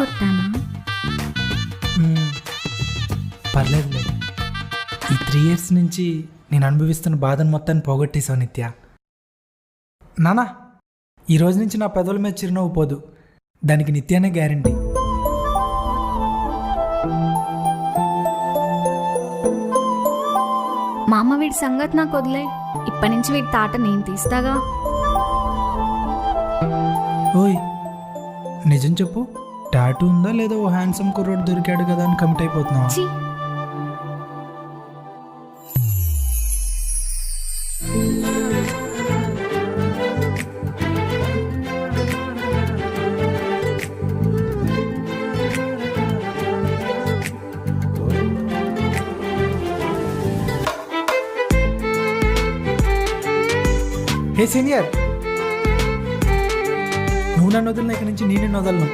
కొట్టానా? పర్లేదులే. ఈ 3 years నుంచి నేను అనుభవిస్తున్న బాధను మొత్తాన్ని పోగొట్టేశావు నిత్య. నానా, ఈ రోజు నుంచి నా పెదవుల మీద చిరునవ్వు పోదు. దానికి నిత్యానే గ్యారంటీ. మా అమ్మ వీడి సంగతి నాకు వదిలే. ఇప్పటి నుంచి వీడి తాట నేను తీస్తాగా. ఓయ్, నిజం చెప్పు, టాటూ ఉందా లేదా ఓ హ్యాండ్సమ్ కుర్రోడు దొరికాడు కదా అని కమిట్ అయిపోతున్నావా? ఛీ, హే సీనియర్, నువ్వు నన్ను వదిలిన ఇక నుంచి నేను నిన్ను వదలను.